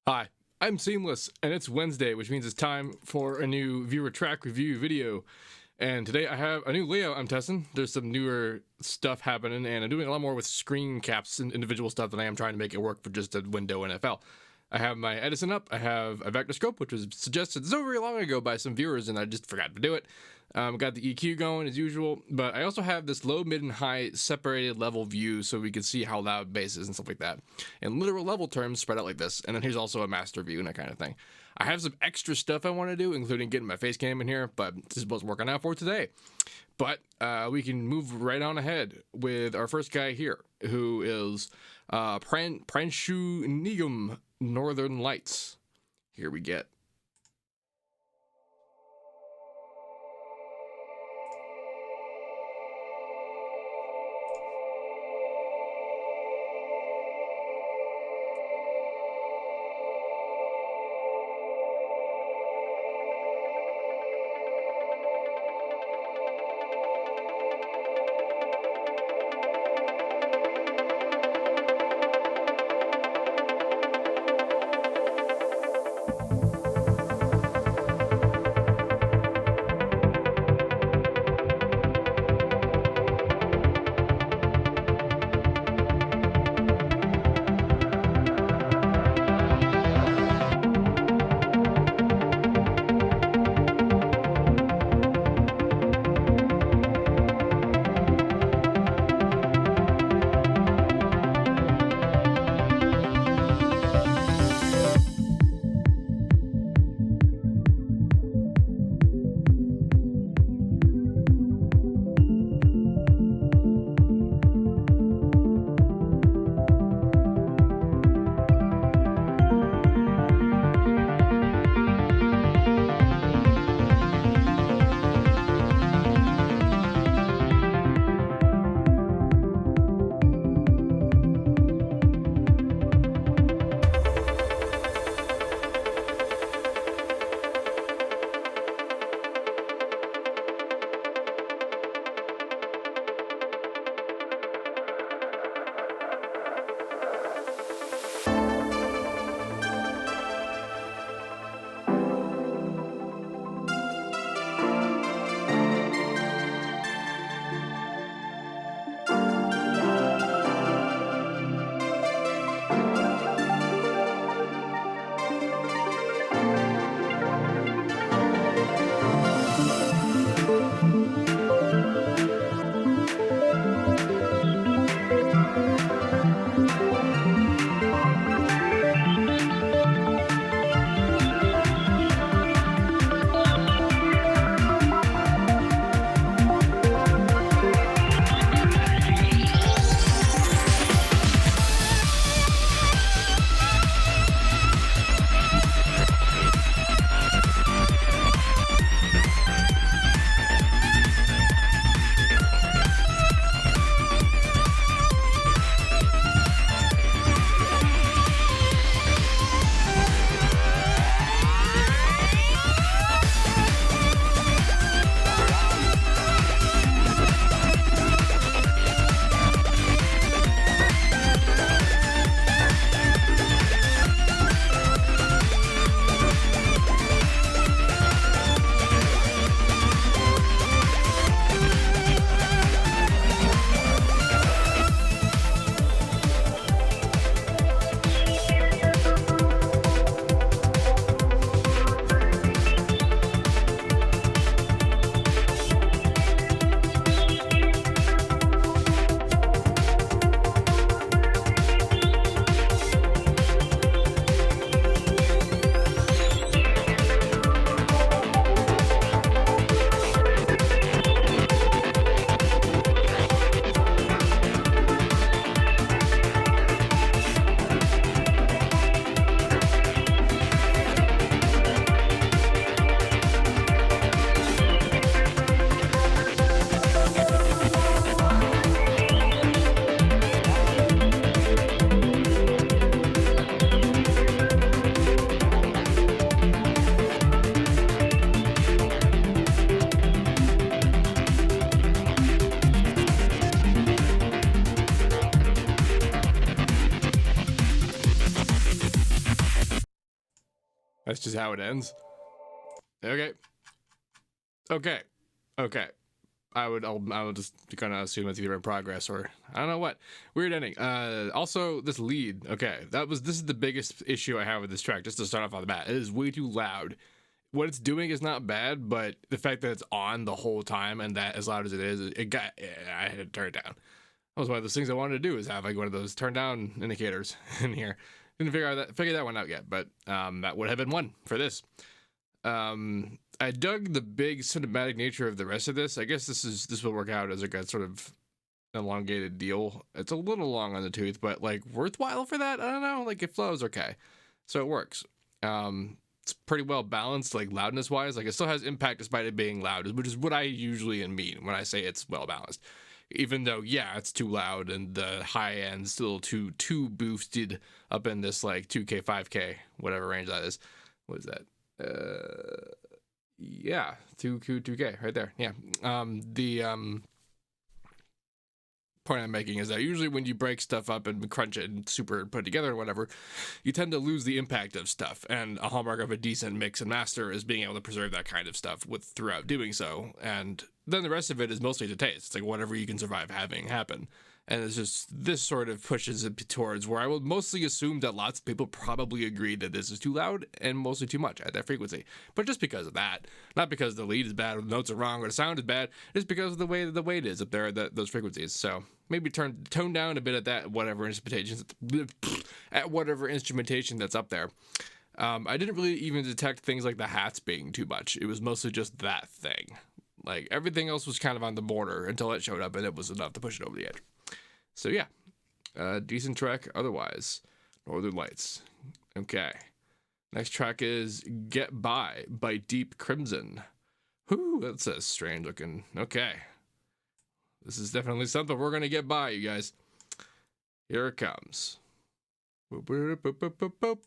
Hi, I'm Seamless, and it's Wednesday, which means it's time for a new viewer track review video. And today I have a new layout I'm testing. There's some newer stuff happening, and I'm doing a lot more with screen caps and individual stuff than I am trying to make it work for just a window NFL. I have my Edison up, I have a vector scope, which was suggested so very long ago by some viewers, and I just forgot to do it. Got the EQ going as usual, but I also have this low, mid, and high separated level view so we can see how loud bass is and stuff like that. In literal level terms, spread out like this, and then here's also a master view and that kind of thing. I have some extra stuff I want to do, including getting my face cam in here, but this is what's working out for today. But we can move right on ahead with our first guy here, who is Pranshu Nigam, Northern Lights. Here we get. That's just how it ends. Okay. I would just kind of assume it's either in progress or I don't know what. Weird ending. Also this lead. Okay, this is the biggest issue I have with this track. Just to start off on the bat, it is way too loud. What it's doing is not bad, but the fact that it's on the whole time and that as loud as it is, I had to turn it down. That was one of those things I wanted to do, is have like one of those turn down indicators in here. Didn't figure that one out yet, but that would have been one for this. I dug the big cinematic nature of the rest of this. I guess this will work out as a sort of elongated deal. It's a little long on the tooth, but like worthwhile for that. I don't know. Like it flows okay, so it works. It's pretty well balanced, like loudness wise. Like it still has impact despite it being loud, which is what I usually mean when I say it's well balanced. Even though, yeah, it's too loud and the high end's still too boosted up in this like 2K, 5K, whatever range that is. What is that? Yeah, 2K right there. Yeah. The point I'm making is that usually when you break stuff up and crunch it and super put together and whatever, you tend to lose the impact of stuff. And a hallmark of a decent mix and master is being able to preserve that kind of stuff throughout doing so. And then the rest of it is mostly to taste. It's like whatever you can survive having happen. And it's just, this sort of pushes it towards where I will mostly assume that lots of people probably agree that this is too loud and mostly too much at that frequency. But just because of that, not because the lead is bad or the notes are wrong or the sound is bad, it's because of the way the weight is up there at those frequencies. So maybe tone down a bit at that, whatever instrumentation that's up there. I didn't really even detect things like the hats being too much. It was mostly just that thing. Like everything else was kind of on the border until it showed up, and it was enough to push it over the edge. So yeah, decent track otherwise. Northern Lights. Okay. Next track is Get By Deep Crimson. Whew, that's a strange looking. Okay. This is definitely something we're going to get by, you guys. Here it comes. Boop, boop, boop, boop, boop, boop.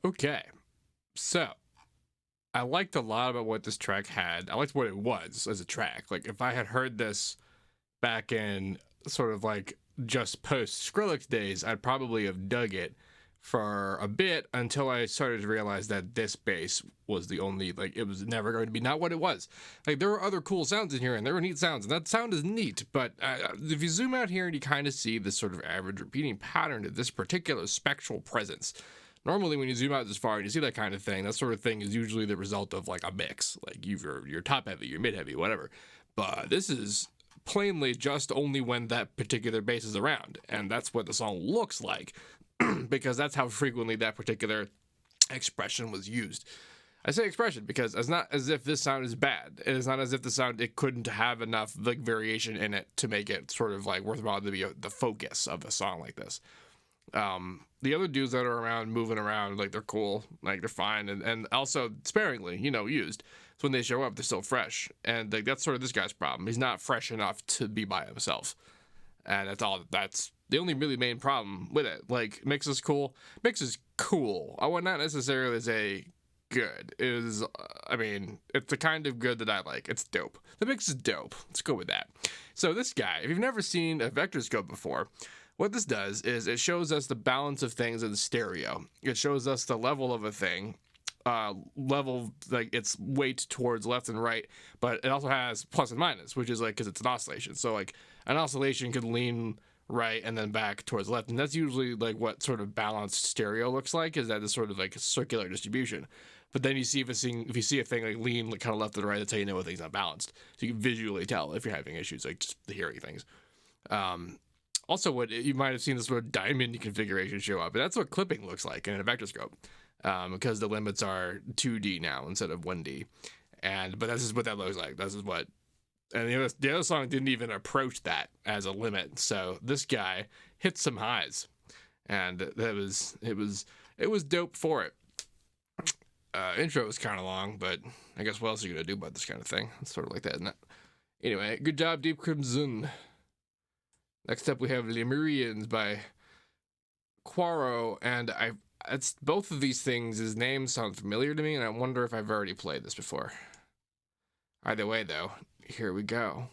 Okay, so I liked a lot about what this track had. I liked what it was as a track. Like, if I had heard this back in sort of like just post Skrillex days, I'd probably have dug it for a bit until I started to realize that this bass was the only, like, it was never going to be not what it was. Like, there were other cool sounds in here, and there were neat sounds, and that sound is neat, but if you zoom out here and you kind of see this sort of average repeating pattern to this particular spectral presence. Normally, when you zoom out this far and you see that kind of thing, that sort of thing is usually the result of like a mix, like you're top heavy, you're mid heavy, whatever. But this is plainly just only when that particular bass is around, and that's what the song looks like, because that's how frequently that particular expression was used. I say expression because it's not as if this sound is bad. It is not as if the sound, it couldn't have enough like variation in it to make it sort of like worthwhile to be the focus of a song like this. The other dudes that are around, moving around, like, they're cool, like, they're fine, and also sparingly, used. So when they show up, they're still fresh, and like, that's sort of this guy's problem. He's not fresh enough to be by himself, and that's the only really main problem with it. Like, mix is cool. Mix is cool. I would not necessarily say good. It is, I mean, it's the kind of good that I like. It's dope. The mix is dope. Let's go with that. So this guy, if you've never seen a vector scope before, what this does is it shows us the balance of things in the stereo. It shows us the level of a thing, level, like its weight towards left and right, but it also has plus and minus, which is like, because it's an oscillation. So like an oscillation could lean right and then back towards left. And that's usually like what sort of balanced stereo looks like, is that it's sort of like a circular distribution. But then you see if you see a thing like lean like kind of left and right, that's how you know a thing's not balanced. So you can visually tell if you're having issues, like just hearing things. Also, what you might have seen this sort of diamond configuration show up, and that's what clipping looks like in a vector scope, because the limits are 2D now instead of 1D, but this is what that looks like. This is what, and the other song didn't even approach that as a limit. So this guy hit some highs, and it was dope for it. Intro was kind of long, but I guess what else are you gonna do about this kind of thing? It's sort of like that, isn't it? Anyway, good job, Deep Crimson. Next up, we have Lemurians by Quaro, and it's both of these things. His names sound familiar to me, and I wonder if I've already played this before. Either way, though, here we go.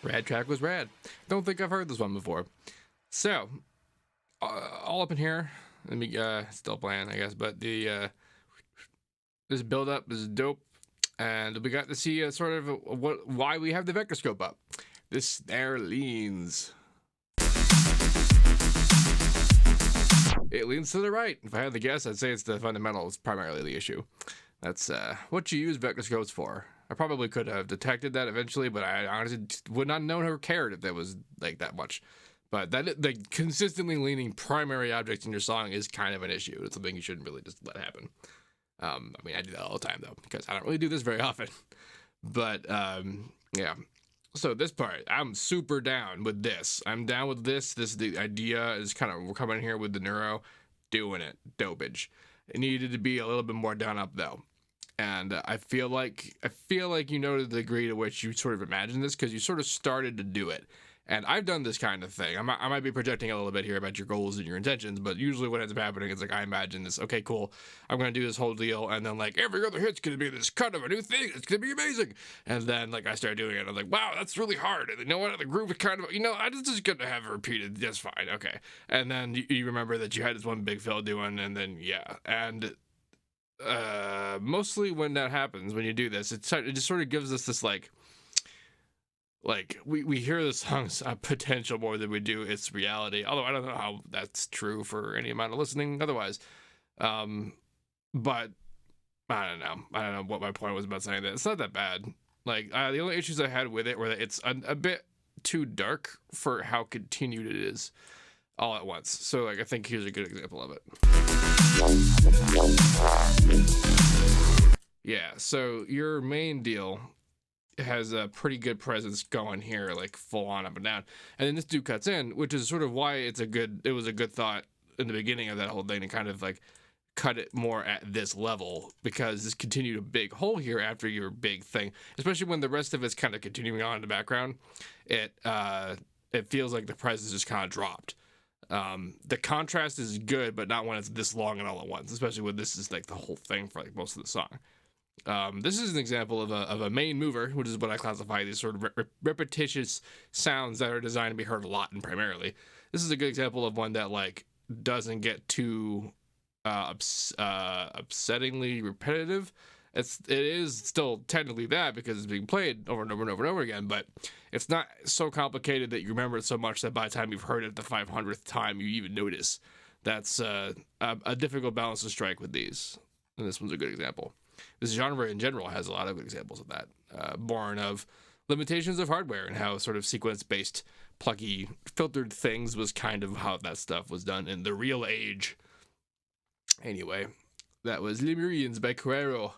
Rad track was rad. Don't think I've heard this one before. So, all up in here. Let me still playing, I guess. But the this build up is dope, and we got to see sort of why we have the vector scope up. This there leans. It leans to the right. If I had to guess, I'd say it's the fundamentals primarily the issue. That's what you use vector scopes for. I probably could have detected that eventually, but I honestly would not know or cared if there was like that much. But that the consistently leaning primary object in your song is kind of an issue. It's something you shouldn't really just let happen. I mean, I do that all the time though, because I don't really do this very often. But yeah. So this part, I'm super down with this. I'm down with this. The idea is kind of, we're coming here with the neuro, doing it, dopage. It needed to be a little bit more done up though. And I feel like you know the degree to which you sort of imagined this, because you sort of started to do it. And I've done this kind of thing. I might be projecting a little bit here about your goals and your intentions, but usually what ends up happening is like I imagine this, okay, cool, I'm going to do this whole deal, and then like every other hit's going to be this cut of a new thing, it's going to be amazing. And then like I start doing it, I'm like, wow, that's really hard. And you know what, the groove is kind of, I just going to have it repeated, that's fine, okay. And then you remember that you had this one big fill doing, and then yeah. And mostly when that happens, when you do this, it just sort of gives us this like we hear the song's potential more than we do its reality, although I don't know how that's true for any amount of listening otherwise. But I don't know what my point was about saying that. It's not that bad. Like the only issues I had with it were that it's a bit too dark for how continued it is all at once. So like I think here's a good example of it. Yeah, so your main deal has a pretty good presence going here, like full on up and down, and then this dude cuts in, which is sort of why it was a good thought in the beginning of that whole thing to kind of like cut it more at this level, because this continued a big hole here after your big thing, especially when the rest of it's kind of continuing on in the background. It feels like the presence just kind of dropped. The contrast is good, but not when it's this long and all at once, especially when this is like the whole thing for like most of the song. This is an example of a main mover, which is what I classify these sort of repetitious sounds that are designed to be heard a lot and primarily. This is a good example of one that like doesn't get too upsettingly repetitive. It is still technically that, because it's being played over and over and over and over again, but it's not so complicated that you remember it so much that by the time you've heard it the 500th time you even notice. That's a difficult balance to strike with these, and this one's a good example. This genre in general has a lot of good examples of that, born of limitations of hardware and how sort of sequence-based, plucky, filtered things was kind of how that stuff was done in the real age. Anyway, that was Lemurians by Quaro.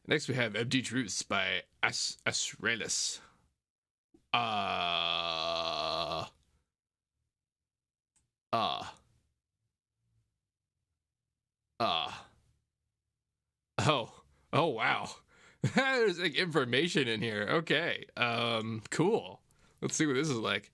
Next we have Empty Truths by Asrelis. Oh wow. There's like information in here. Okay. Cool. Let's see what this is like.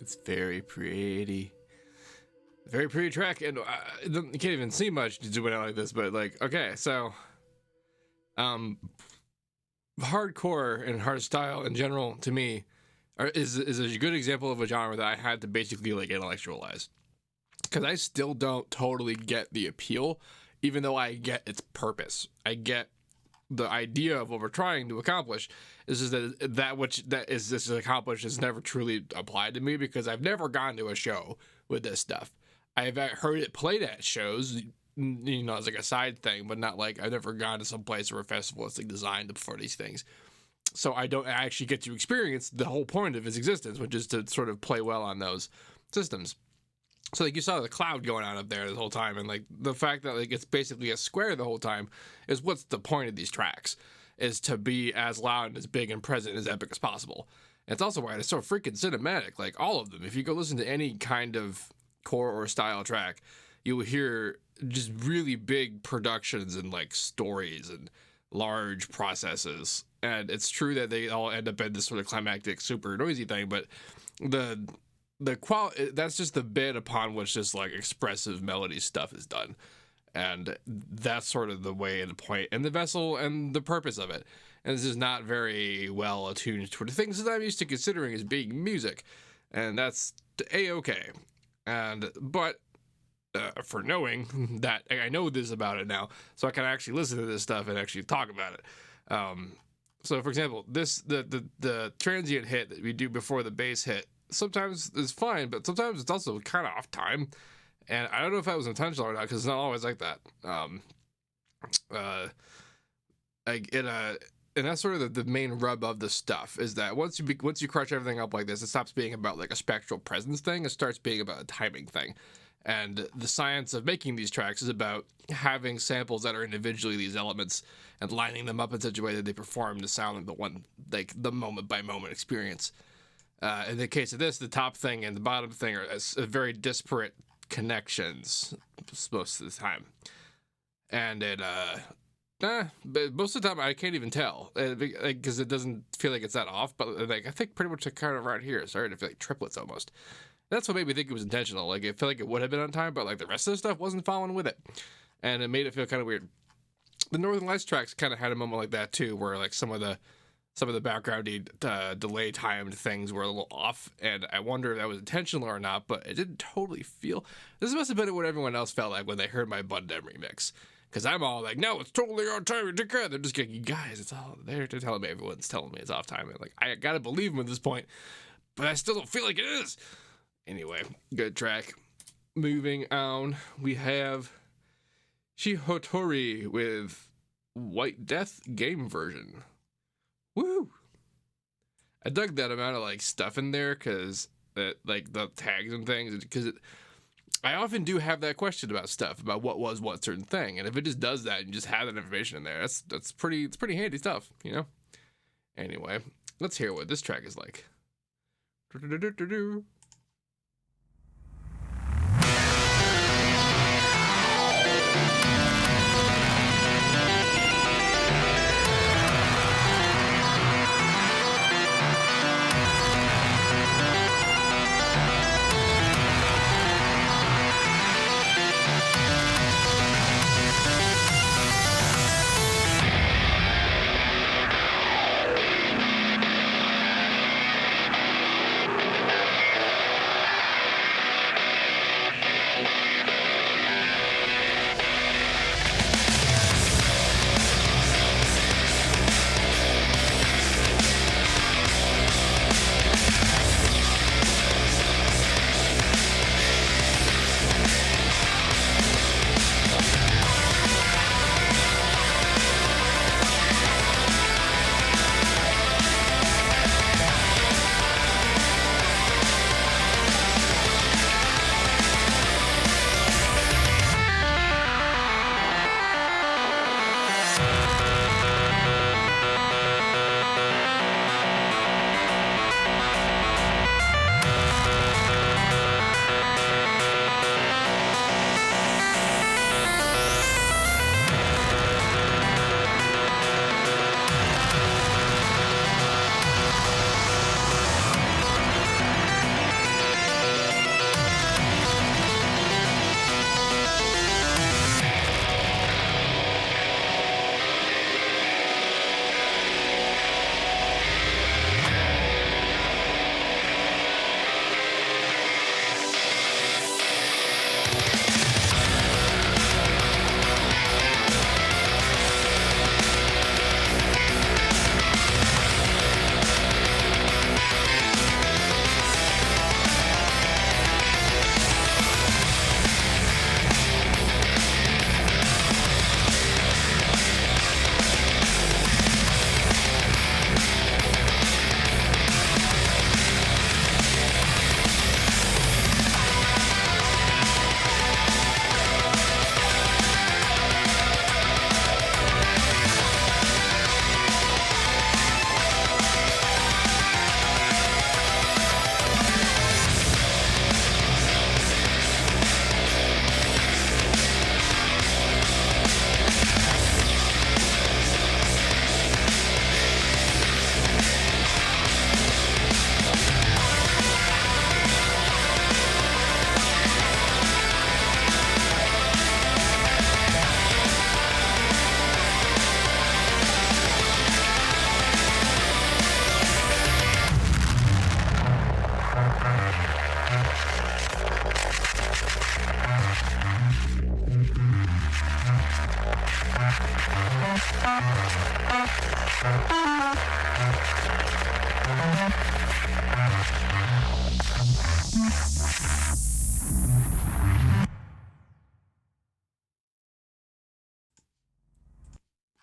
It's very pretty. Very pretty track, and you can't even see much doing it like this, but like, okay, so hardcore and hardstyle in general to me is a good example of a genre that I had to basically like intellectualize, because I still don't totally get the appeal, even though I get its purpose. I get the idea of what we're trying to accomplish. Is just that this is accomplished is never truly applied to me, because I've never gone to a show with this stuff. I've heard it played at shows, you know, as like a side thing, but not like I've never gone to some place or a festival that's like designed for these things. So I don't actually get to experience the whole point of its existence, which is to sort of play well on those systems. So like you saw the cloud going on up there the whole time, and like the fact that like it's basically a square the whole time is what's the point of these tracks, is to be as loud and as big and present as epic as possible. And it's also why it's so freaking cinematic, like all of them. If you go listen to any kind of core or style track, you will hear just really big productions and like stories and large processes. And it's true that they all end up in this sort of climactic, super noisy thing, but the quality, that's just the bit upon which just like expressive melody stuff is done. And that's sort of the way and the point and the vessel and the purpose of it. And this is not very well attuned to the things that I'm used to considering as being music. And that's A-okay. But for knowing that I know this about it now, so I can actually listen to this stuff and actually talk about it. So for example, the transient hit that we do before the bass hit sometimes is fine, but sometimes it's also kind of off time, and I don't know if that was intentional or not, because it's not always like that. And that's sort of the main rub of the stuff, is that once you crunch everything up like this, it stops being about like a spectral presence thing. It starts being about a timing thing. And the science of making these tracks is about having samples that are individually these elements and lining them up in such a way that they perform to sound like the one, like the moment by moment experience. In the case of this, the top thing and the bottom thing are very disparate connections most of the time. And but most of the time I can't even tell, because it doesn't feel like it's that off. But like I think pretty much kind of right here started to feel like triplets almost. That's what made me think it was intentional. Like it felt like it would have been on time, but like the rest of the stuff wasn't following with it, and it made it feel kind of weird. The Northern Lights tracks kind of had a moment like that too, where like some of the backgroundy delay timed things were a little off, and I wonder if that was intentional or not. But it didn't totally feel. This must have been what everyone else felt like when they heard my Bundem remix. Because I'm all like, no, it's totally on time. They're just going, you guys, it's all there. They're telling me, everyone's telling me it's off time. And like, I gotta believe them at this point, but I still don't feel like it is. Anyway, good track. Moving on, we have Shihotori with White Death game version. Woo! I dug that amount of like stuff in there, because like the tags and things, because I often do have that question about stuff, about what was what certain thing, and if it just does that and just have that information in there, it's pretty handy stuff, you know. Anyway, let's hear what this track is like.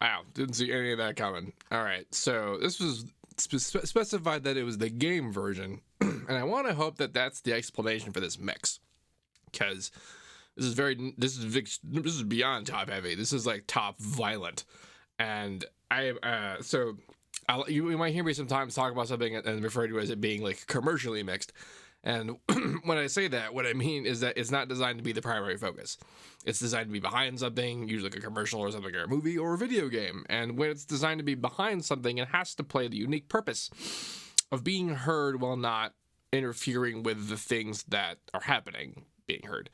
Wow, didn't see any of that coming. All right, so this was specified that it was the game version, and I want to hope that that's the explanation for this mix, because this is beyond top heavy. This is like top violent, and you might hear me sometimes talk about something and refer to it as it being like commercially mixed. And when I say that, what I mean is that it's not designed to be the primary focus. It's designed to be behind something, usually like a commercial or something, or a movie or a video game. And when it's designed to be behind something, it has to play the unique purpose of being heard while not interfering with the things that are happening being heard.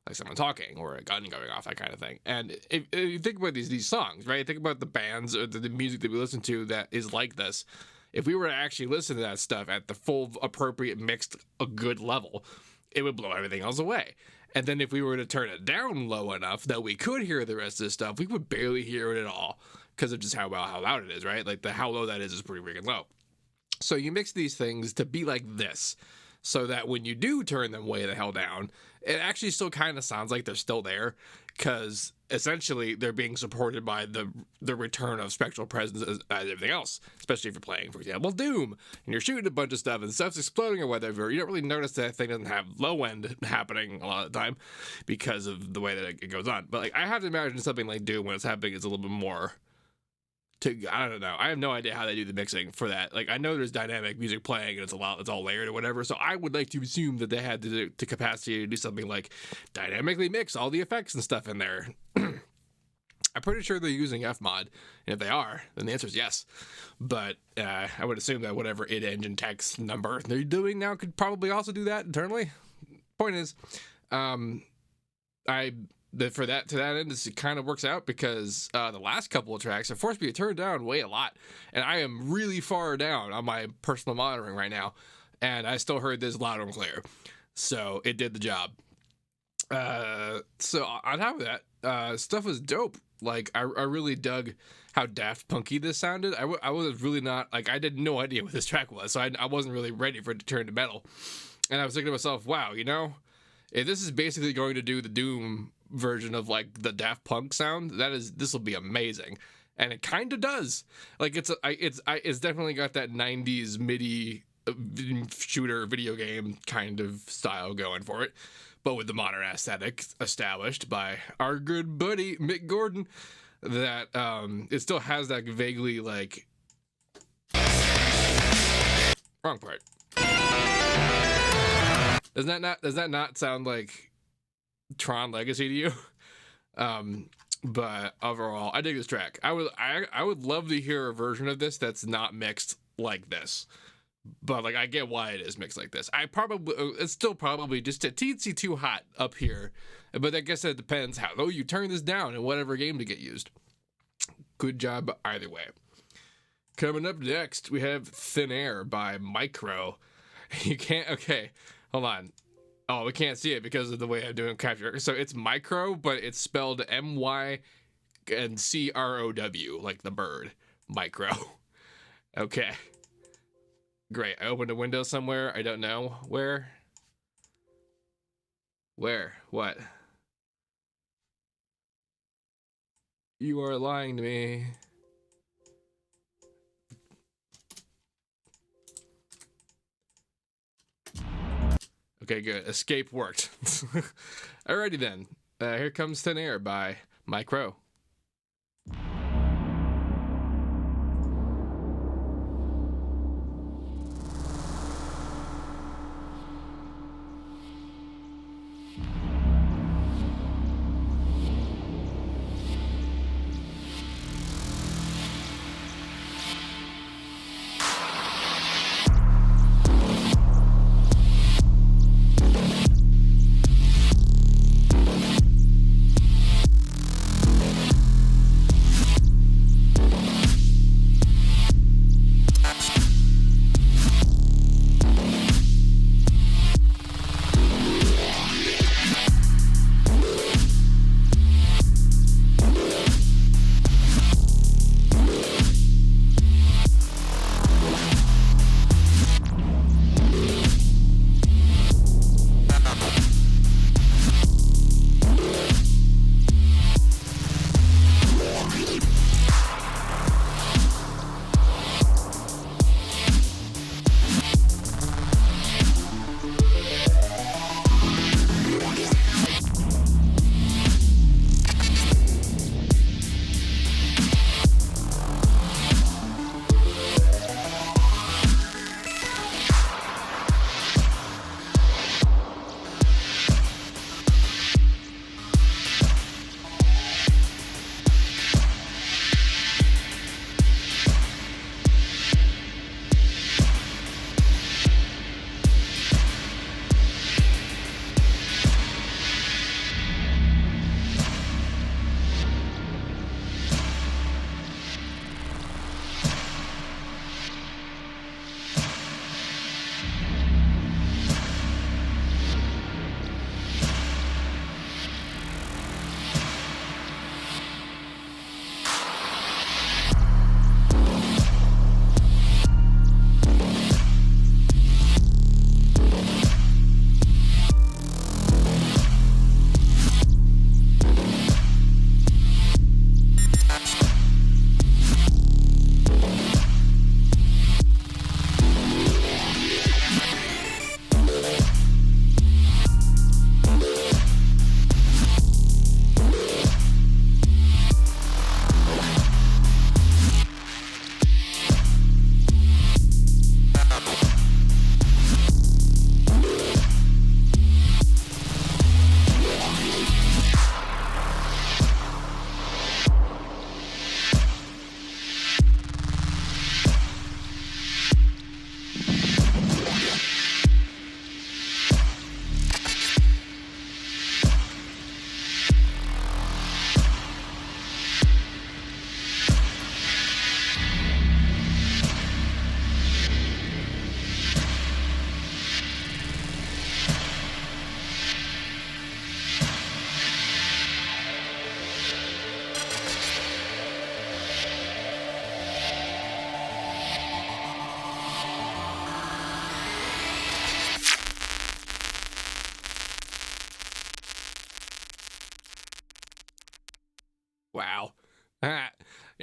Like someone talking or a gun going off, that kind of thing. And if you think about these songs, right? Think about the bands or the music that we listen to that is like this. If we were to actually listen to that stuff at the full, appropriate, mixed, a good level, it would blow everything else away. And then if we were to turn it down low enough that we could hear the rest of this stuff, we would barely hear it at all because of just how loud it is, right? Like how low that is pretty freaking low. So you mix these things to be like this, so that when you do turn them way the hell down, it actually still kind of sounds like they're still there, because essentially they're being supported by the return of spectral presence as everything else, especially if you're playing, for example, Doom, and you're shooting a bunch of stuff and stuff's exploding or whatever. You don't really notice that thing doesn't have low end happening a lot of the time because of the way that it goes on. But like, I have to imagine something like Doom when it's happening is a little bit more I don't know. I have no idea how they do the mixing for that. Like, I know there's dynamic music playing and it's all layered or whatever. So I would like to assume that they had the capacity to do something like dynamically mix all the effects and stuff in there. I'm pretty sure they're using Fmod, and if they are, then the answer is yes. But I would assume that whatever id engine text number they're doing now could probably also do that internally. Point is, for that end, it kind of works out because the last couple of tracks have forced me to turn down way a lot, and I am really far down on my personal monitoring right now, and I still heard this loud and clear, so it did the job. So on top of that, stuff was dope. Like, I really dug how Daft Punky this sounded. I was really not, like, I had no idea what this track was, so I wasn't really ready for it to turn to metal, and I was thinking to myself, wow, you know, if this is basically going to do the Doom version of like the Daft Punk sound, this will be amazing, and it kind of does. Like, it's definitely got that 90s MIDI shooter video game kind of style going for it, but with the modern aesthetic established by our good buddy Mick Gordon, that it still has that vaguely like wrong part. Does that not sound like Tron Legacy to you? But overall, I dig this track. I would love to hear a version of this that's not mixed like this, but like, I get why it is mixed like this. It's still probably just a teensy too hot up here, but I guess that depends how low you turn this down in whatever game to get used. Good job either way. Coming up next, we have Thin Air by Mycrow. Okay, hold on. Oh, we can't see it because of the way I'm doing capture. So it's Mycrow, but it's spelled M-Y and C-R-O-W, like the bird. Mycrow. Okay. Great. I opened a window somewhere. I don't know. Where? What? You are lying to me. Okay, good. Escape worked. Alrighty then. Here comes Thin Air by Mycrow.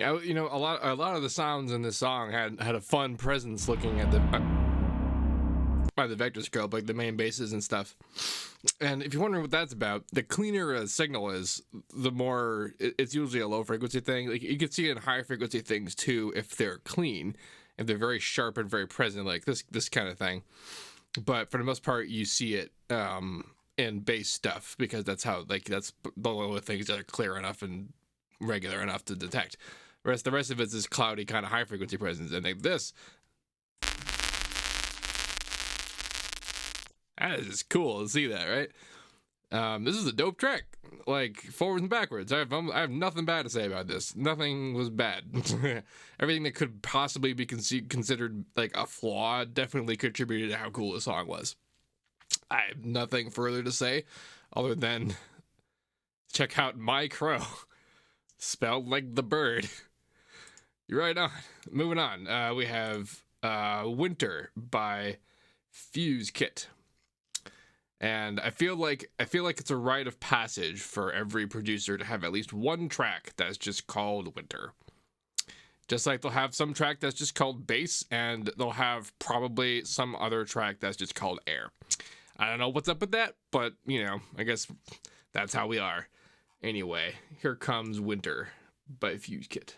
A lot of the sounds in this song had a fun presence looking at the by the vector scope, like the main bases and stuff. And if you're wondering what that's about, the cleaner a signal is, the more it's usually a low frequency thing. Like you can see it in high frequency things too if they're clean, if they're very sharp and very present, like this kind of thing. But for the most part, you see it in bass stuff because that's the only things that are clear enough and regular enough to detect. The rest of it is this cloudy kind of high frequency presence, and like this. That is cool to see that, right? This is a dope track, like forwards and backwards. I have nothing bad to say about this. Nothing was bad. Everything that could possibly be considered like a flaw definitely contributed to how cool the song was. I have nothing further to say other than check out Mycrow, spelled like the bird. You're right on. Moving on, we have Winter by Fusekit. And I feel like it's a rite of passage for every producer to have at least one track that's just called Winter. Just like they'll have some track that's just called Bass, and they'll have probably some other track that's just called Air. I don't know what's up with that, but, I guess that's how we are. Anyway, here comes Winter by Fusekit.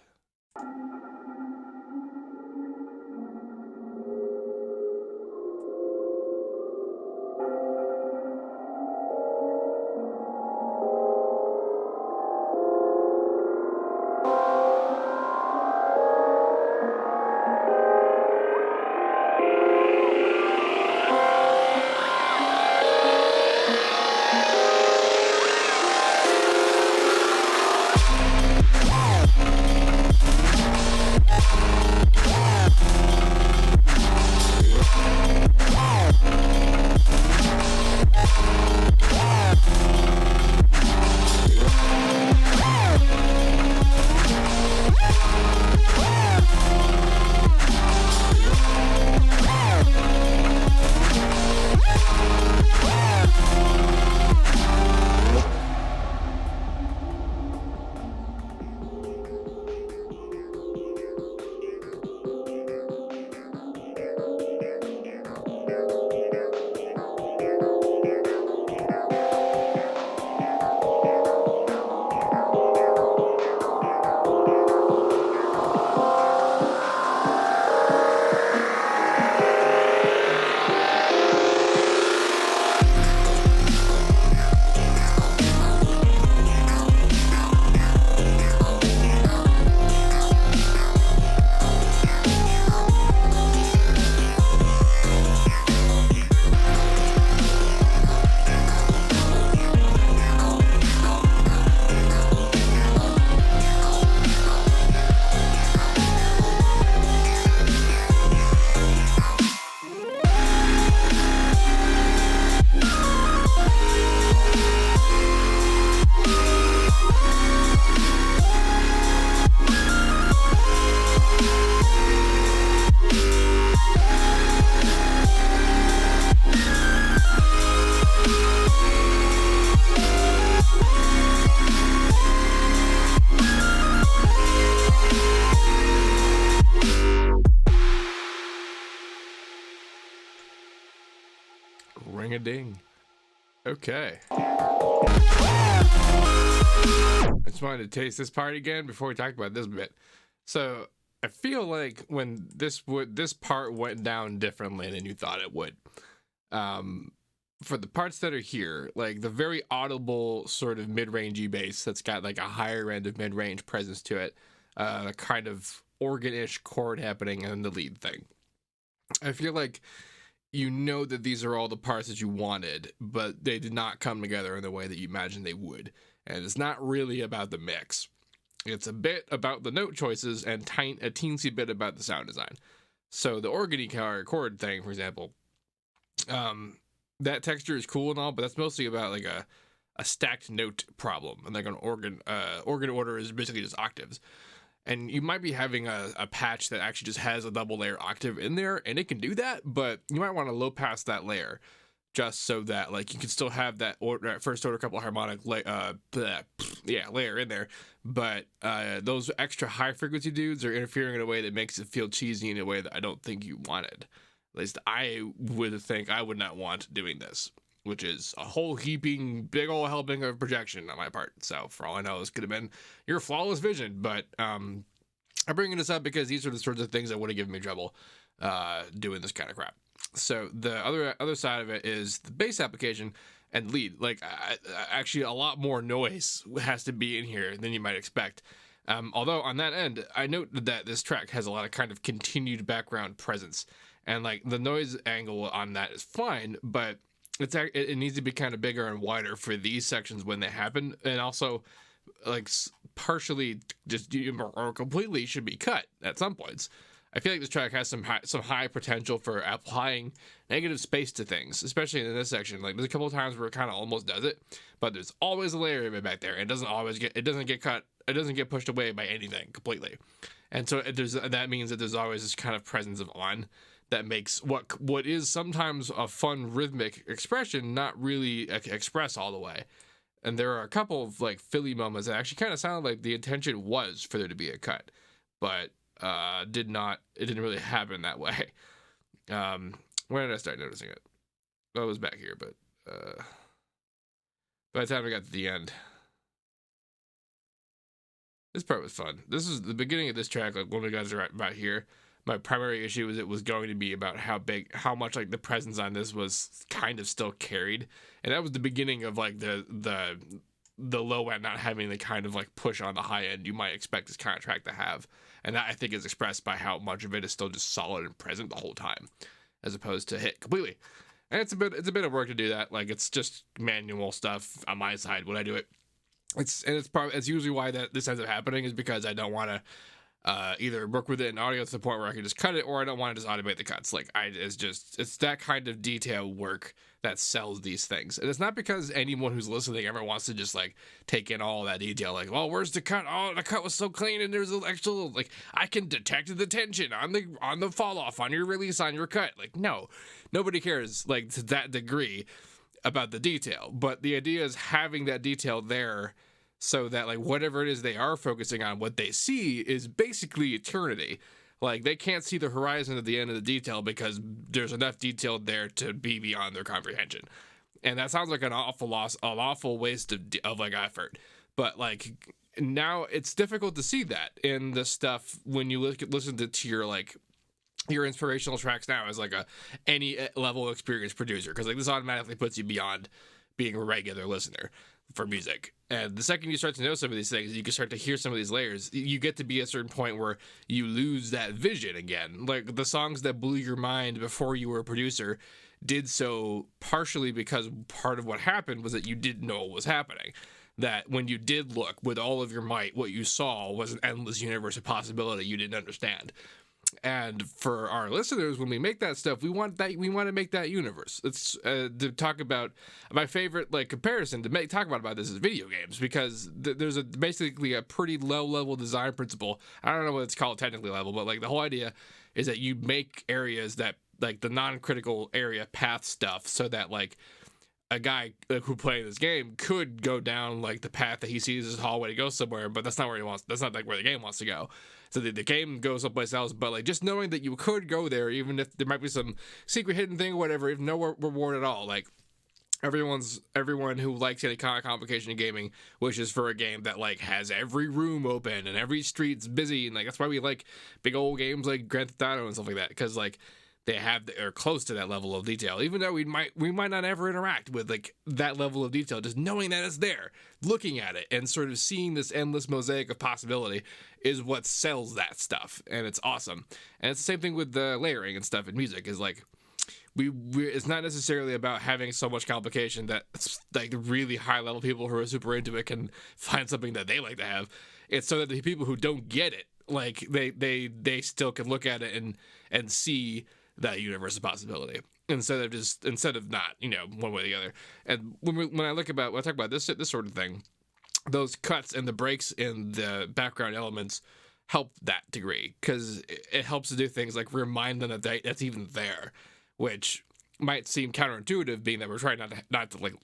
Ring-a-ding. Okay. I just wanted to taste this part again before we talk about this bit. So I feel like when this part went down differently than you thought it would. For the parts that are here, like the very audible sort of mid-rangey bass that's got like a higher end of mid-range presence to it, a kind of organ-ish chord happening, and then the lead thing. I feel like that these are all the parts that you wanted, but they did not come together in the way that you imagined they would. And it's not really about the mix. It's a bit about the note choices and a teensy bit about the sound design. So the organ-y chord thing, for example, that texture is cool and all, but that's mostly about like a stacked note problem. And like an organ order is basically just octaves. And you might be having a patch that actually just has a double layer octave in there, and it can do that, but you might want to low pass that layer just so that like you can still have that first order couple harmonic layer in there, but those extra high frequency dudes are interfering in a way that makes it feel cheesy in a way that I don't think you wanted. At least I would think I would not want doing this, which is a whole heaping big old helping of projection on my part. So for all I know, this could have been your flawless vision, but I'm bringing this up because these are the sorts of things that would have given me trouble doing this kind of crap. So the other side of it is the bass application and lead. Like actually a lot more noise has to be in here than you might expect. Although on that end, I note that this track has a lot of kind of continued background presence, and like the noise angle on that is fine, but it needs to be kind of bigger and wider for these sections when they happen, and also like partially just or completely should be cut at some points. I feel like this track has some high potential for applying negative space to things, especially in this section. Like there's a couple of times where it kind of almost does it, but there's always a layer of it back there. It doesn't get cut. It doesn't get pushed away by anything completely, and so that means that there's always this kind of presence of on that makes what is sometimes a fun rhythmic expression not really express all the way. And there are a couple of like Philly moments that actually kind of sound like the intention was for there to be a cut, but it didn't really happen that way. When did I start noticing it? Well, it was back here, but by the time I got to the end, this part was fun. This is the beginning of this track. Like when we got to about here, my primary issue was it was going to be about how much like the presence on this was kind of still carried, and that was the beginning of like the low end not having the kind of like push on the high end you might expect this kind of track to have, and that I think is expressed by how much of it is still just solid and present the whole time, as opposed to hit completely. And it's a bit of work to do that. Like it's just manual stuff on my side when I do it. It's usually why this ends up happening is because I don't want to either work with it in audio to the point where I can just cut it, or I don't want to just automate the cuts. Like it's that kind of detail work that sells these things. And it's not because anyone who's listening ever wants to just like take in all that detail. Like, well, where's the cut? Oh, the cut was so clean, and there's an extra like I can detect the tension on the fall off on your release on your cut. Like, no, nobody cares like to that degree about the detail. But the idea is having that detail there, so that like whatever it is they are focusing on, what they see is basically eternity. Like they can't see the horizon at the end of the detail because there's enough detail there to be beyond their comprehension. And that sounds like an awful waste of like effort. But like now it's difficult to see that in the stuff when you listen to your inspirational tracks now as like any level experienced producer, because like this automatically puts you beyond being a regular listener for music. And the second you start to know some of these things, you can start to hear some of these layers, you get to be at a certain point where you lose that vision again. Like the songs that blew your mind before you were a producer did so partially because part of what happened was that you didn't know what was happening. That when you did look with all of your might, what you saw was an endless universe of possibility you didn't understand. And for our listeners, when we make that stuff, we want to make that universe. It's to talk about my favorite like comparison to talk about this is video games, because there's basically a pretty low level design principle. I don't know what it's called technically level, but like the whole idea is that you make areas that like the non-critical area path stuff, so that like a guy who playing this game could go down like the path that he sees as a hallway to go somewhere, but that's not where he wants. That's not like where the game wants to go. So the game goes someplace else, but like just knowing that you could go there, even if there might be some secret hidden thing or whatever, if no reward at all. Like everyone who likes any kind of complication in gaming wishes for a game that like has every room open and every street's busy, and like that's why we like big old games like Grand Theft Auto and stuff like that, because like they are close to that level of detail, even though we might not ever interact with like that level of detail. Just knowing that it's there, looking at it, and sort of seeing this endless mosaic of possibility is what sells that stuff, and it's awesome. And it's the same thing with the layering and stuff in music. Is like it's not necessarily about having so much complication that like the really high level people who are super into it can find something that they like to have. It's so that the people who don't get it, like they still can look at it and see that universe of possibility instead of not, one way or the other. And when I talk about this sort of thing, those cuts and the breaks in the background elements help that degree, because it helps to do things like remind them that that's even there, which might seem counterintuitive, being that we're trying not to like,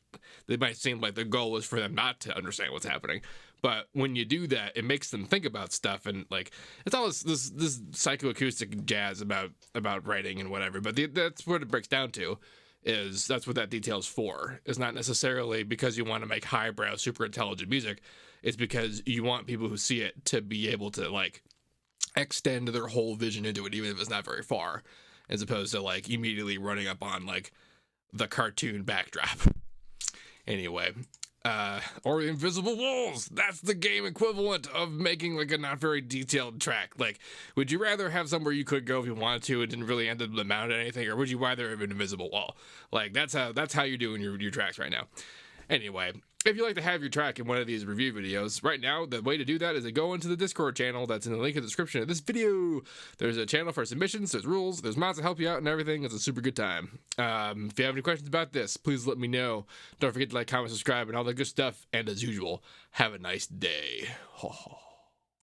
they might seem like the goal is for them not to understand what's happening. But when you do that, it makes them think about stuff, and like it's all this psychoacoustic jazz about writing and whatever. But that's what it breaks down to. Is that's what that detail's for. It's not necessarily because you want to make highbrow, super intelligent music. It's because you want people who see it to be able to like extend their whole vision into it, even if it's not very far, as opposed to like immediately running up on like the cartoon backdrop. Anyway, or Invisible Walls. That's the game equivalent of making like a not very detailed track. Like, would you rather have somewhere you could go if you wanted to and didn't really end up mounted anything, or would you rather have an invisible wall? Like, that's how you're doing your tracks right now. Anyway, if you'd like to have your track in one of these review videos, right now, the way to do that is to go into the Discord channel that's in the link in the description of this video. There's a channel for submissions, there's rules, there's mods to help you out and everything. It's a super good time. If you have any questions about this, please let me know. Don't forget to like, comment, subscribe, and all that good stuff. And as usual, have a nice day.